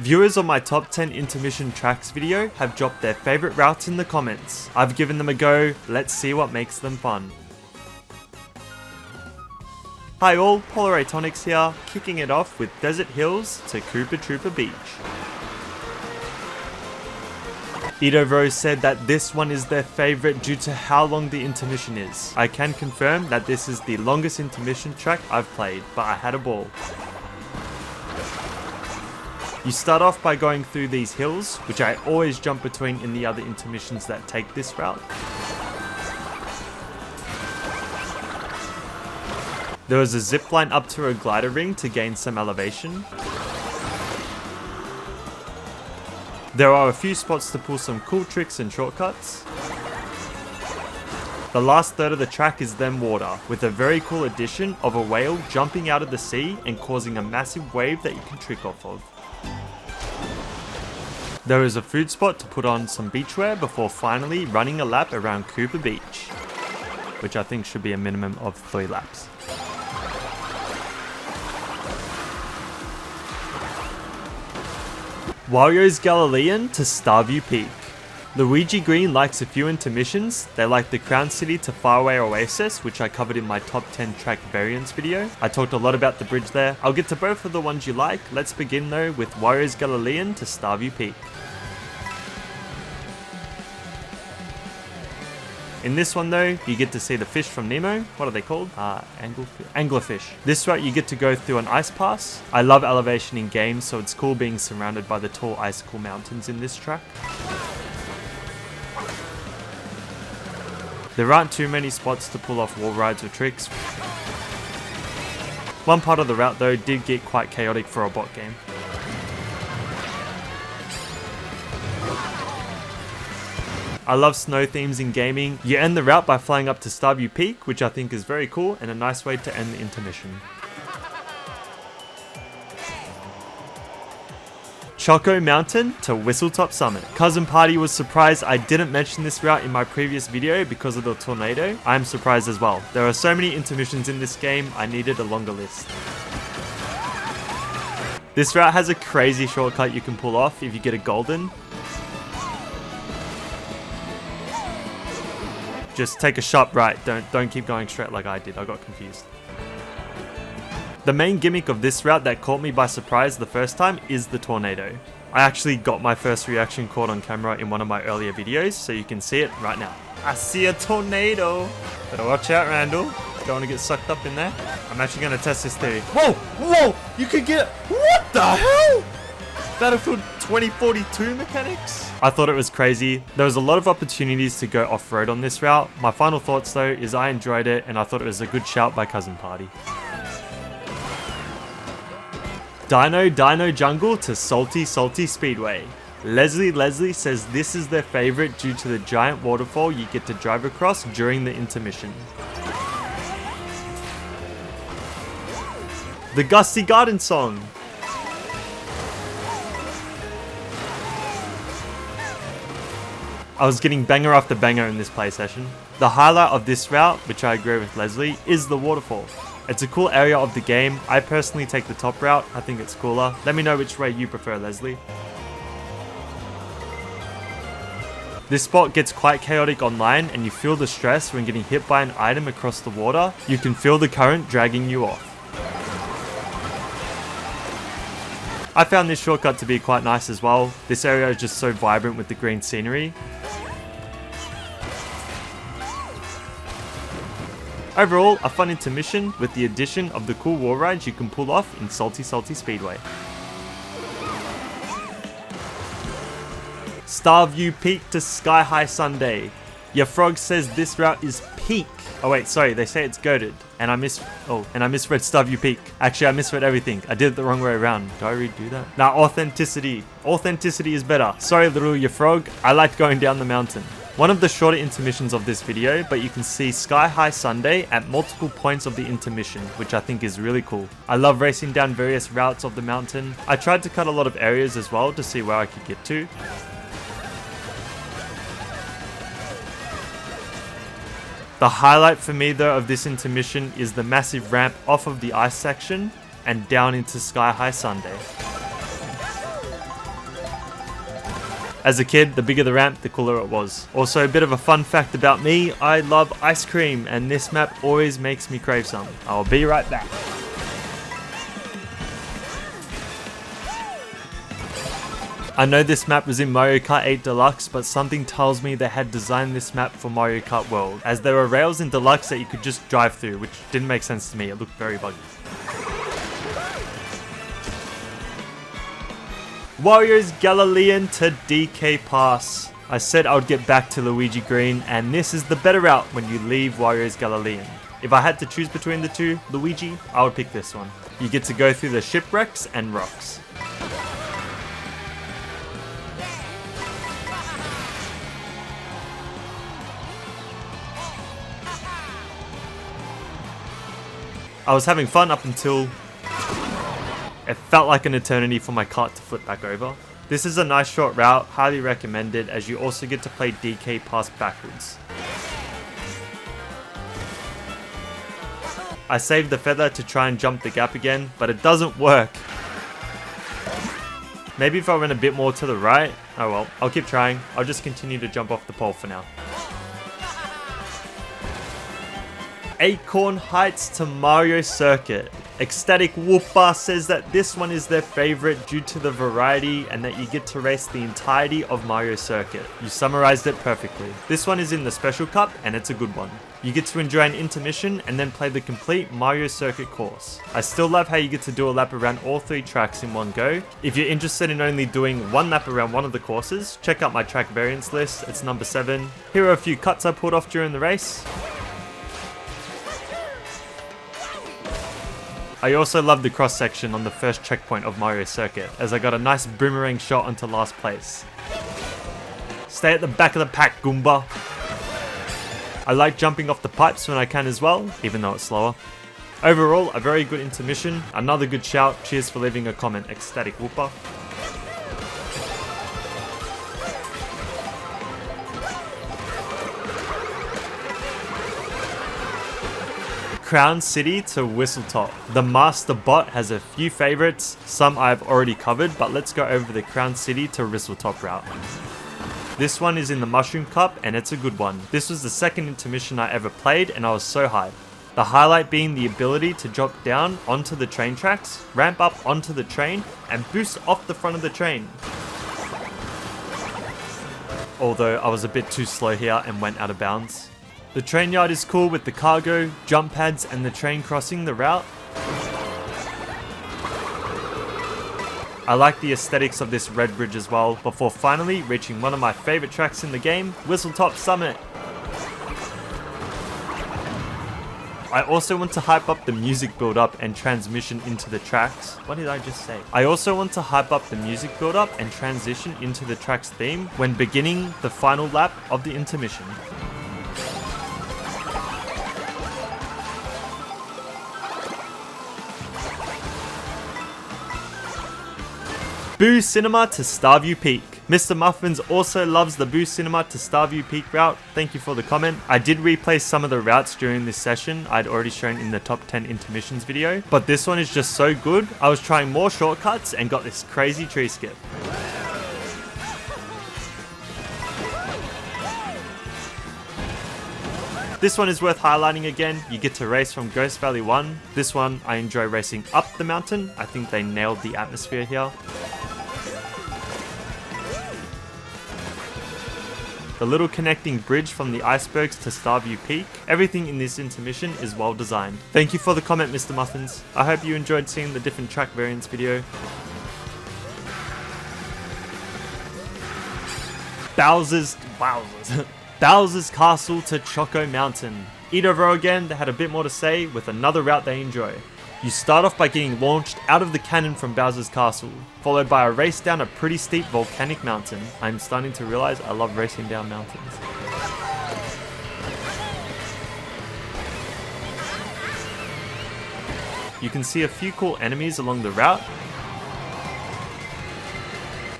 Viewers on my top 10 intermission tracks video have dropped their favourite routes in the comments. I've given them a go, let's see what makes them fun. Hi all, Polaratonics here, kicking it off with Desert Hills to Koopa Troopa Beach. Edovro said that this one is their favourite due to how long the intermission is. I can confirm that this is the longest intermission track I've played, but I had a ball. You start off by going through these hills, which I always jump between in the other intermissions that take this route. There was a zip line up to a glider ring to gain some elevation. There are a few spots to pull some cool tricks and shortcuts. The last third of the track is then water, with a very cool addition of a whale jumping out of the sea and causing a massive wave that you can trick off of. There is a food spot to put on some beachwear before finally running a lap around Koopa Beach, which I think should be a minimum of 3 laps. Wario's Galleon to Starview Peak. Luigi Green likes a few intermissions. They like the Crown City to Faraway Oasis, which I covered in my top 10 track variants video. I talked a lot about the bridge there. I'll get to both of the ones you like. Let's begin though with Wario's Galleon to Starview Peak. In this one though, you get to see the fish from Nemo. What are they called? Anglerfish. This route you get to go through an ice pass. I love elevation in games, so it's cool being surrounded by the tall icicle mountains in this track. There aren't too many spots to pull off wall rides or tricks. One part of the route though did get quite chaotic for a bot game. I love snow themes in gaming. You end the route by flying up to Starview Peak, which I think is very cool and a nice way to end the intermission. Choco Mountain to Whistlestop Summit. Cousin Party was surprised I didn't mention this route in my previous video because of the tornado. I am surprised as well. There are so many intermissions in this game, I needed a longer list. This route has a crazy shortcut you can pull off if you get a golden. Just take a sharp right, don't keep going straight like I did, I got confused. The main gimmick of this route that caught me by surprise the first time is the tornado. I actually got my first reaction caught on camera in one of my earlier videos, so you can see it right now. I see a tornado! Better watch out, Randall. Don't want to get sucked up in there. I'm actually going to test this theory. Whoa! Whoa! You could get... What the hell? Battlefield 2042 mechanics? I thought it was crazy. There was a lot of opportunities to go off-road on this route. My final thoughts though is I enjoyed it and I thought it was a good shout by Cousin Party. Dino Jungle to Salty Speedway. Leslie says this is their favourite due to the giant waterfall you get to drive across during the intermission. The Gusty Garden Song. I was getting banger after banger in this play session. The highlight of this route, which I agree with Leslie, is the waterfall. It's a cool area of the game. I personally take the top route. I think it's cooler. Let me know which way you prefer, Leslie. This spot gets quite chaotic online and you feel the stress when getting hit by an item across the water. You can feel the current dragging you off. I found this shortcut to be quite nice as well. This area is just so vibrant with the green scenery. Overall, a fun intermission with the addition of the cool wall rides you can pull off in Salty Speedway. Starview Peak to Sky High Sundae. Your frog says this route is peak. Oh wait, sorry, they say it's goated. And I misread Starview Peak. Actually, I misread everything. I did it the wrong way around. Do I redo that? Nah, authenticity. Authenticity is better. Sorry, little your frog. I liked going down the mountain. One of the shorter intermissions of this video, but you can see Sky High Sundae at multiple points of the intermission, which I think is really cool. I love racing down various routes of the mountain. I tried to cut a lot of areas as well to see where I could get to. The highlight for me though of this intermission is the massive ramp off of the ice section and down into Sky High Sundae. As a kid, the bigger the ramp, the cooler it was. Also, a bit of a fun fact about me, I love ice cream, and this map always makes me crave some. I'll be right back. I know this map was in Mario Kart 8 Deluxe, but something tells me they had designed this map for Mario Kart World, as there were rails in Deluxe that you could just drive through, which didn't make sense to me. It looked very buggy. Wario's Galleon to DK Pass. I said I would get back to Luigi Green, and this is the better route when you leave Wario's Galleon. If I had to choose between the two, Luigi, I would pick this one. You get to go through the shipwrecks and rocks. I was having fun up until it felt like an eternity for my cart to flip back over. This is a nice short route, highly recommended, as you also get to play DK Pass backwards. I saved the feather to try and jump the gap again, but it doesn't work. Maybe if I went a bit more to the right, oh well, I'll keep trying. I'll just continue to jump off the pole for now. Acorn Heights to Mario Circuit. Ecstatic Whoopa says that this one is their favorite due to the variety and that you get to race the entirety of Mario Circuit. You summarized it perfectly. This one is in the Special Cup and it's a good one. You get to enjoy an intermission and then play the complete Mario Circuit course. I still love how you get to do a lap around all 3 tracks in one go. If you're interested in only doing one lap around one of the courses, check out my track variants list, it's number 7. Here are a few cuts I pulled off during the race. I also love the cross section on the first checkpoint of Mario Circuit, as I got a nice boomerang shot onto last place. Stay at the back of the pack, Goomba. I like jumping off the pipes when I can as well, even though it's slower. Overall, a very good intermission, another good shout, cheers for leaving a comment, Ecstatic Whoopa. Crown City to Whistlestop. The Master Bot has a few favorites, some I've already covered, but let's go over the Crown City to Whistlestop route. This one is in the Mushroom Cup and it's a good one. This was the second intermission I ever played and I was so hyped. The highlight being the ability to drop down onto the train tracks, ramp up onto the train, and boost off the front of the train. Although I was a bit too slow here and went out of bounds. The train yard is cool with the cargo, jump pads, and the train crossing the route. I like the aesthetics of this red bridge as well, before finally reaching one of my favorite tracks in the game, Whistlestop Summit. I also want to hype up the music build up and transmission into the tracks. What did I just say? I also want to hype up the music build up and transition into the track's theme when beginning the final lap of the intermission. Boo Cinema to Starview Peak. Mr. Muffins also loves the Boo Cinema to Starview Peak route. Thank you for the comment. I did replay some of the routes during this session I'd already shown in the top 10 intermissions video, but this one is just so good. I was trying more shortcuts and got this crazy tree skip. This one is worth highlighting again. You get to race from Ghost Valley 1. This one I enjoy racing up the mountain. I think they nailed the atmosphere here. The little connecting bridge from the icebergs to Starview Peak. Everything in this intermission is well designed. Thank you for the comment, Mr. Muffins. I hope you enjoyed seeing the different track variants video. Bowser's Castle to Choco Mountain. Edover again, they had a bit more to say with another route they enjoy. You start off by getting launched out of the cannon from Bowser's Castle, followed by a race down a pretty steep volcanic mountain. I'm starting to realize I love racing down mountains. You can see a few cool enemies along the route,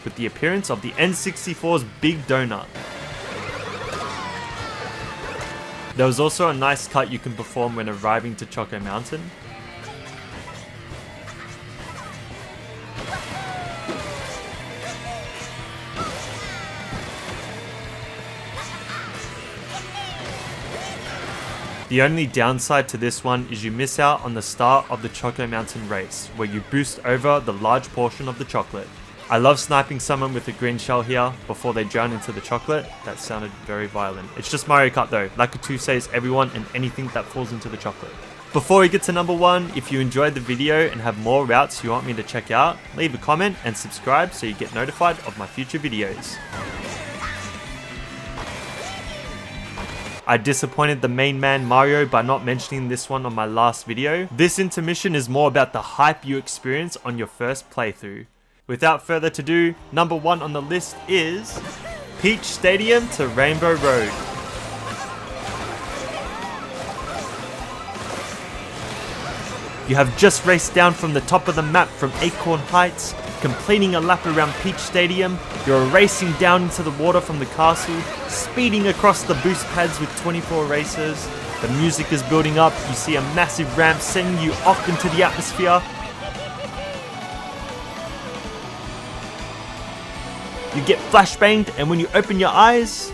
with the appearance of the N64's Big Donut. There was also a nice cut you can perform when arriving to Choco Mountain. The only downside to this one is you miss out on the start of the Choco Mountain race, where you boost over the large portion of the chocolate. I love sniping someone with a green shell here before they drown into the chocolate. That sounded very violent. It's just Mario Kart though. Lakitu saves everyone and anything that falls into the chocolate. Before we get to number 1, if you enjoyed the video and have more routes you want me to check out, leave a comment and subscribe so you get notified of my future videos. I disappointed the main man Mario by not mentioning this one on my last video. This intermission is more about the hype you experience on your first playthrough. Without further ado, number 1 on the list is Peach Stadium to Rainbow Road. You have just raced down from the top of the map from Acorn Heights, completing a lap around Peach Stadium. You're racing down into the water from the castle, speeding across the boost pads with 24 racers. The music is building up, you see a massive ramp sending you off into the atmosphere. You get flashbanged, and when you open your eyes,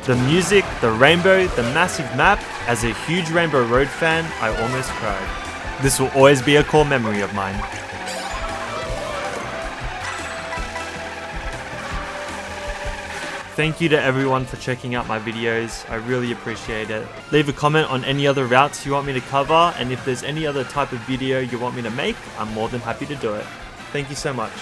the music, the rainbow, the massive map. As a huge Rainbow Road fan, I almost cried. This will always be a core memory of mine. Thank you to everyone for checking out my videos. I really appreciate it. Leave a comment on any other routes you want me to cover, and if there's any other type of video you want me to make, I'm more than happy to do it. Thank you so much.